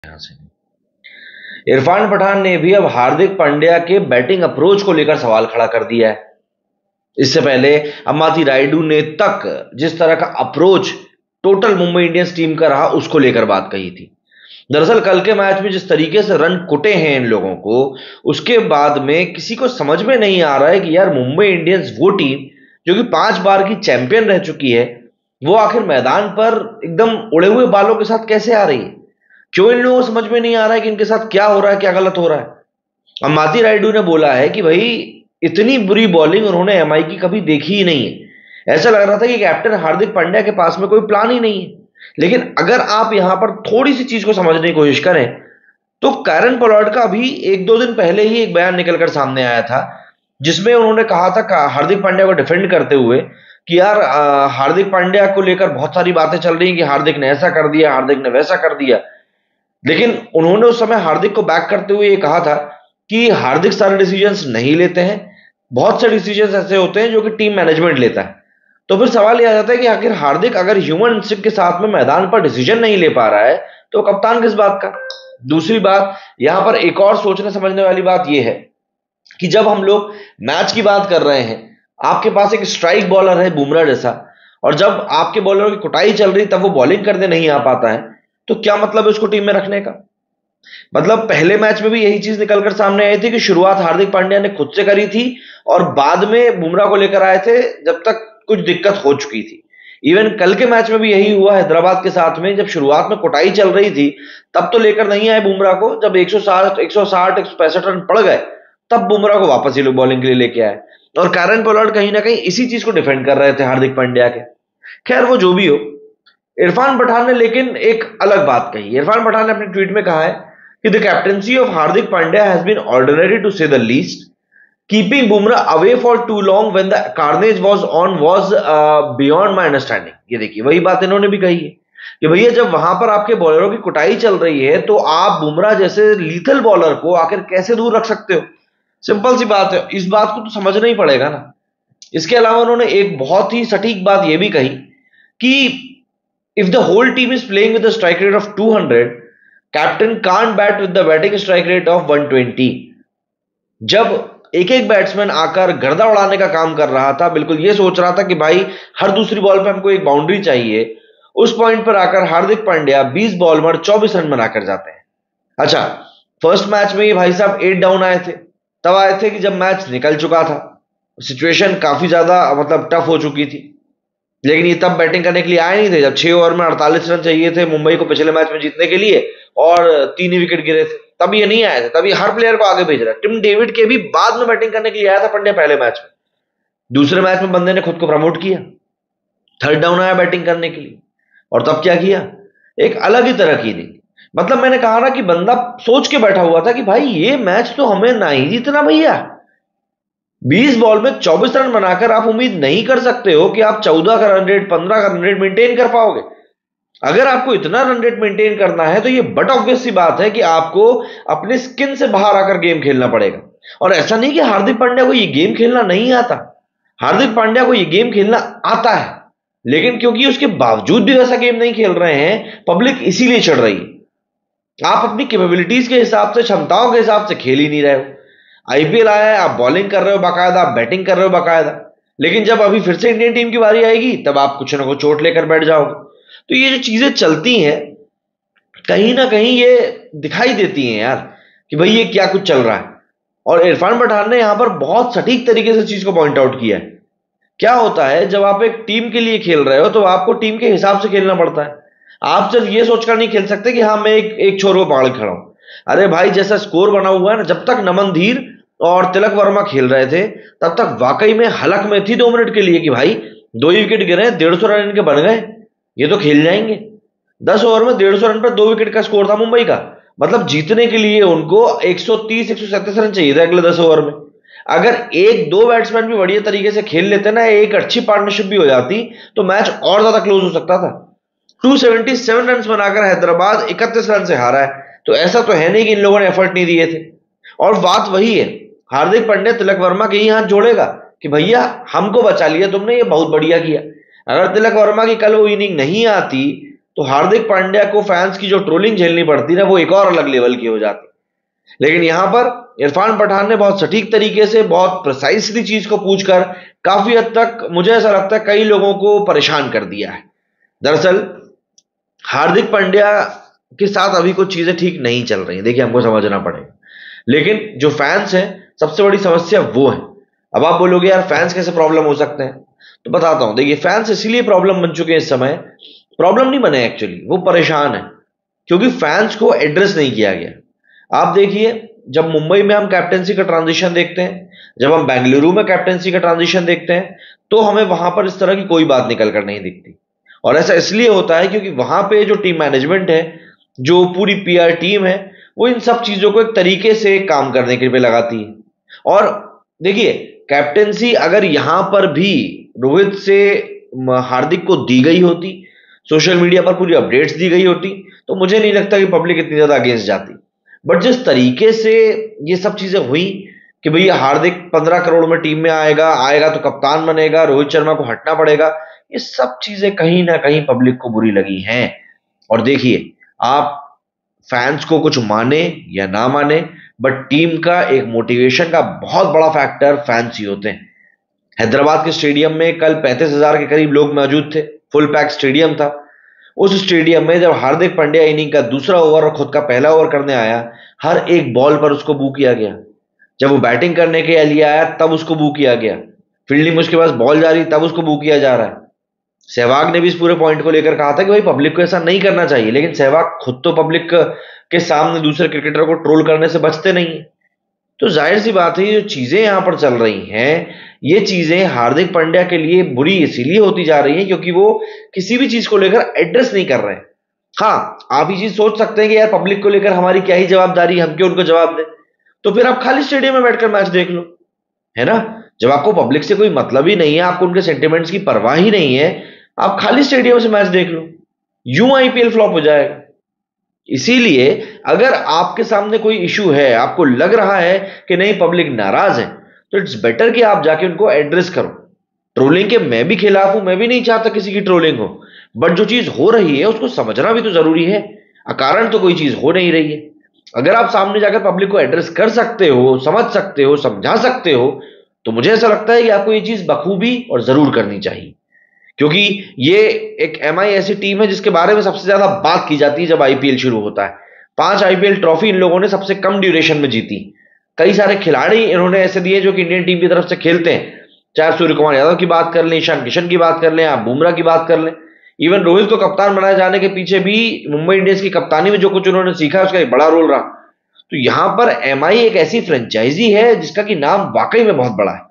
यहां से इरफान पठान ने भी अब हार्दिक पांड्या के बैटिंग अप्रोच को लेकर सवाल खड़ा कर दिया है। इससे पहले अम्माती रायडू ने तक जिस तरह का approach total Mumbai Indians team का रहा उसको लेकर बात कही थी। दरअसल कल के मैच में जिस तरीके से रन कुटे हैं इन लोगों को, उसके बाद में किसी को समझ में नहीं आ रहा है कि यार मुंबई इंडियंस वो टीम जो कि 5 बार की चैंपियन रह चुकी है, वो आखिर मैदान पर एकदम उड़े हुए बालों के साथ कैसे आ रही है। क्यों इन लोगों को समझ में नहीं आ रहा है कि इनके साथ क्या हो रहा है, क्या गलत हो रहा है। अम्माती रायडू ने बोला है कि भाई इतनी बुरी बॉलिंग उन्होंने एमआई की कभी देखी ही नहीं है। ऐसा लग रहा था कि कैप्टन हार्दिक पांड्या के पास में कोई प्लान ही नहीं है। लेकिन अगर आप यहां पर थोड़ी सी चीज को समझने की कोशिश करें तो कैरन पोलार्ड का अभी 1-2 दिन पहले ही एक बयान निकलकर सामने आया था, जिसमें उन्होंने कहा था हार्दिक पांड्या को डिफेंड करते हुए कि यार हार्दिक पांड्या को लेकर बहुत सारी बातें चल रही हैं कि हार्दिक ने ऐसा कर दिया, हार्दिक ने वैसा कर दिया। लेकिन उन्होंने उस समय हार्दिक को बैक करते हुए ये कहा था कि हार्दिक सारे डिसीजंस नहीं लेते हैं, बहुत से डिसीजंस ऐसे होते हैं जो कि टीम मैनेजमेंट लेता है। तो फिर सवाल यह आ जाता है कि आखिर हार्दिक अगर ह्यूमन इंस्टिंक्ट के साथ में मैदान पर डिसीजन नहीं ले पा रहा है तो कप्तान किस बात का। दूसरी बात यहां पर एक और सोचने समझने वाली बात यह है कि जब हम लोग मैच की बात कर रहे हैं, आपके पास एक स्ट्राइक बॉलर है बुमराह जैसा, और जब आपके बॉलर की कुटाई चल रही तब वो बॉलिंग करने नहीं आ पाता है, तो क्या मतलब है उसको टीम में रखने का। मतलब पहले मैच में भी यही चीज निकलकर सामने आई थी कि शुरुआत हार्दिक पांड्या ने खुद से करी थी और बाद में बुमराह को लेकर आए थे जब तक कुछ दिक्कत हो चुकी थी। इवन कल के मैच में भी यही हुआ हैदराबाद के साथ में, जब शुरुआत में कुटाई चल रही थी तब तो लेकर नहीं आए बुमराह को, जब 160 165 रन पड़ गए तब बुमराह को वापस ये लोग बॉलिंग के लिए लेके आए। और कैरन पोलार्ड कहीं ना कहीं इसी चीज को डिफेंड कर रहे थे हार्दिक पांड्या के। खैर वो जो भी हो, इरफान पठान ने लेकिन एक अलग बात कही। इरफान पठान ने अपने ट्वीट में कहा है कि the captaincy of Hardik Pandya has been ordinary to say the least, keeping Bumrah away for too long when the carnage was on was beyond my understanding. ये देखिए वही बात इन्होंने भी कही है कि भैया जब वहां पर आपके बॉलरों की कुटाई चल रही है तो आप बुमराह जैसे लीथल बॉलर को आखिर कैसे दूर रख सकते हो। सिंपल सी बात है, इस बात को तो समझना ही पड़ेगा ना। इसके अलावा उन्होंने एक बहुत ही सटीक बात यह भी कही कि if the whole team is playing with a strike rate of 200, captain can't bat with the batting strike rate of 120। जब एक एक बैट्समैन आकर गर्दा उड़ाने का काम कर रहा था, बिल्कुल ये सोच रहा था कि भाई हर दूसरी बॉल पे हमको एक बाउंड्री चाहिए, उस पॉइंट पर आकर हार्दिक पांड्या 20 बॉल में 24 रन बनाकर जाते हैं। अच्छा, फर्स्ट मैच में ये भाई साहब 8 डाउन आए थे, तब आए थे कि जब मैच निकल चुका था, सिचुएशन काफी ज्यादा मतलब टफ हो चुकी थी। लेकिन ये तब बैटिंग करने के लिए आए नहीं थे जब 6 ओवर में 48 रन चाहिए थे मुंबई को पिछले मैच में जीतने के लिए और 3 ही विकेट गिरे थे। तब ये नहीं आए थे, तब ये हर प्लेयर को आगे भेज रहा है। टिम डेविड के भी बाद में बैटिंग करने के लिए आया था पंड्या पहले मैच में। दूसरे मैच में बंदे ने खुद को प्रमोट किया, थर्ड डाउन आया बैटिंग करने के लिए, और तब क्या किया, एक अलग ही तरह की दी। मतलब मैंने कहा ना कि बंदा सोच के बैठा हुआ था कि भाई ये मैच तो हमें ना ही जीतना भैया। 20 बॉल में 24 रन बनाकर आप उम्मीद नहीं कर सकते हो कि आप 14 का रन रेट 15 का रन रेट मेंटेन कर पाओगे। अगर आपको इतना रन रेट मेंटेन करना है तो ये बट ऑब्वियस सी बात है कि आपको अपने स्किन से बाहर आकर गेम खेलना पड़ेगा। और ऐसा नहीं कि हार्दिक पांड्या को ये गेम खेलना नहीं आता, हार्दिक पांड्या को ये गेम खेलना आता है, लेकिन क्योंकि उसके बावजूद भी वैसा गेम नहीं खेल रहे हैं, पब्लिक इसीलिए चढ़ रही है। आप अपनी कैपेबिलिटीज के हिसाब से, क्षमताओं के हिसाब से खेल ही नहीं रहे हो। आईपीएल आया है, आप बॉलिंग कर रहे हो बाकायदा, आप बैटिंग कर रहे हो बाकायदा, लेकिन जब अभी फिर से इंडियन टीम की बारी आएगी तब आप कुछ ना कुछ चोट लेकर बैठ जाओगे। तो ये जो चीजें चलती हैं कहीं ना कहीं ये दिखाई देती हैं यार कि भाई ये क्या कुछ चल रहा है। और इरफान पठान ने यहां पर बहुत सटीक तरीके से चीज को पॉइंट आउट किया है। क्या होता है जब आप एक टीम के लिए खेल रहे हो तो आपको टीम के हिसाब से खेलना पड़ता है। आप सिर्फ ये सोचकर नहीं खेल सकते कि हाँ मैं एक छोर को पकड़ खड़ा हूं। अरे भाई जैसा स्कोर बना हुआ है ना, जब तक नमन धीर और तिलक वर्मा खेल रहे थे तब तक वाकई में हलक में थी 2 मिनट के लिए कि भाई 2 ही विकेट गिरे, 150 रन इनके बन गए, ये तो खेल जाएंगे। 10 ओवर में 150 रन पर 2 विकेट का स्कोर था मुंबई का। मतलब जीतने के लिए उनको 130 137 रन चाहिए थे अगले 10 ओवर में। अगर 1-2 बैट्समैन भी बढ़िया तरीके से खेल लेते ना, एक अच्छी पार्टनरशिप भी हो जाती तो मैच और ज्यादा क्लोज हो सकता था। 277 रन बनाकर हैदराबाद 31 रन से हारा है, तो ऐसा तो है नहीं कि इन लोगों ने एफर्ट नहीं दिए थे। और बात वही है, हार्दिक पांड्या तिलक वर्मा के ही हाथ जोड़ेगा कि भैया हमको बचा लिया तुमने, ये बहुत बढ़िया किया। अगर तिलक वर्मा की कल वो इनिंग नहीं आती तो हार्दिक पांड्या को फैंस की जो ट्रोलिंग झेलनी पड़ती ना, वो एक और अलग लेवल की हो जाती। लेकिन यहां पर इरफान पठान ने बहुत सटीक तरीके से, बहुत प्रिसाइसली चीज को पूछकर काफी हद तक, मुझे ऐसा लगता है, कई लोगों को परेशान कर दिया है। दरअसल हार्दिक पांड्या के साथ अभी कुछ चीजें ठीक नहीं चल रही, देखिए हमको समझना पड़ेगा। लेकिन जो फैंस हैं, सबसे बड़ी समस्या वो है। अब आप बोलोगे यार फैंस कैसे प्रॉब्लम हो सकते हैं, तो बताता हूं। देखिए फैंस इसलिए प्रॉब्लम बन चुके हैं इस समय, प्रॉब्लम नहीं बने एक्चुअली, वो परेशान है क्योंकि फैंस को एड्रेस नहीं किया गया। आप देखिए, जब मुंबई में हम कैप्टेंसी का ट्रांजिशन देखते हैं, जब हम बेंगलुरु में कैप्टेंसी का ट्रांजिशन देखते हैं, तो हमें वहां पर इस तरह की कोई बात निकल कर नहीं दिखती। और ऐसा इसलिए होता है क्योंकि वहां पे जो टीम मैनेजमेंट है, जो पूरी पीआर टीम है, वो इन सब चीजों को एक तरीके से काम करने के लिए लगाती है। और देखिए, कैप्टेंसी अगर यहां पर भी रोहित से हार्दिक को दी गई होती, सोशल मीडिया पर पूरी अपडेट्स दी गई होती, तो मुझे नहीं लगता कि पब्लिक इतनी ज्यादा अगेंस्ट जाती। बट जिस तरीके से ये सब चीजें हुई कि भैया हार्दिक 15 करोड़ में टीम में आएगा, आएगा तो कप्तान बनेगा, रोहित शर्मा को हटना पड़ेगा, ये सब चीजें कहीं ना कहीं पब्लिक को बुरी लगी हैं। और देखिए, आप फैंस को कुछ माने या ना माने, बट टीम का एक मोटिवेशन का बहुत बड़ा फैक्टर फैंस ही होते हैं। हैदराबाद के स्टेडियम में कल 35,000 के करीब लोग मौजूद थे, फुल पैक स्टेडियम था। उस स्टेडियम में जब हार्दिक पांड्या इनिंग का दूसरा ओवर और खुद का पहला ओवर करने आया, हर एक बॉल पर उसको बू किया गया। जब वो बैटिंग करने के लिए आया तब उसको बू किया गया, फील्डिंग में उसके पास बॉल जा रही तब उसको बू किया जा रहा है। सहवाग ने भी इस पूरे पॉइंट को लेकर कहा था कि भाई पब्लिक को ऐसा नहीं करना चाहिए, लेकिन सहवाग खुद तो पब्लिक के सामने दूसरे क्रिकेटर को ट्रोल करने से बचते नहीं है। तो जाहिर सी बात है, ये जो चीजें यहां पर चल रही हैं, ये चीजें हार्दिक पांड्या के लिए बुरी इसीलिए होती जा रही हैं क्योंकि वो किसी भी चीज को लेकर एड्रेस नहीं कर रहे हैं। हाँ, आप ये चीज सोच सकते हैं कि यार पब्लिक को लेकर हमारी क्या ही जवाबदारी, हम क्यों उनको जवाब दें। तो फिर आप खाली स्टेडियम में बैठकर मैच देख लो, है ना। जब आपको पब्लिक से कोई मतलब ही नहीं है, आपको उनके सेंटिमेंट्स की परवाह ही नहीं है, आप खाली स्टेडियम से मैच देख लो, यूं आईपीएल फ्लॉप हो जाएगा। इसीलिए अगर आपके सामने कोई इशू है, आपको लग रहा है कि नहीं पब्लिक नाराज है, तो इट्स बेटर कि आप जाके उनको एड्रेस करो। ट्रोलिंग के मैं भी खिलाफ हूं, मैं भी नहीं चाहता किसी की ट्रोलिंग हो, बट जो चीज हो रही है उसको समझना भी तो जरूरी है। अकारण तो कोई चीज हो नहीं रही है। अगर आप सामने जाकर पब्लिक को एड्रेस कर सकते हो, समझ सकते हो, समझा सकते हो, तो मुझे ऐसा लगता है कि आपको ये चीज बखूबी और जरूर करनी चाहिए। क्योंकि ये एक एमआई ऐसी टीम है जिसके बारे में सबसे ज्यादा बात की जाती है जब आईपीएल शुरू होता है। 5 आईपीएल ट्रॉफी इन लोगों ने सबसे कम ड्यूरेशन में जीती। कई सारे खिलाड़ी इन्होंने ऐसे दिए जो कि इंडियन टीम की तरफ से खेलते हैं, चाहे सूर्य कुमार यादव की बात कर लें, ईशान किशन की बात कर लें, आप बुमराह की बात कर लें। इवन रोहित को कप्तान बनाए जाने के पीछे भी मुंबई इंडियंस की कप्तानी में जो कुछ उन्होंने सीखा उसका एक बड़ा रोल रहा। तो यहां पर एमआई एक ऐसी फ्रेंचाइजी है जिसका कि नाम वाकई में बहुत बड़ा है।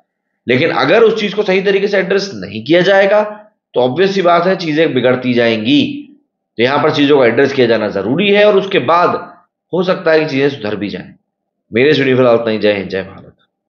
लेकिन अगर उस चीज को सही तरीके से एड्रेस नहीं किया जाएगा तो ऑब्वियस सी बात है चीजें बिगड़ती जाएंगी। तो यहां पर चीजों को एड्रेस किया जाना जरूरी है और उसके बाद हो सकता है कि चीजें सुधर भी जाएं। मेरे स्टूडियो फिलहाल उतना ही। जय हिंद, जय भारत।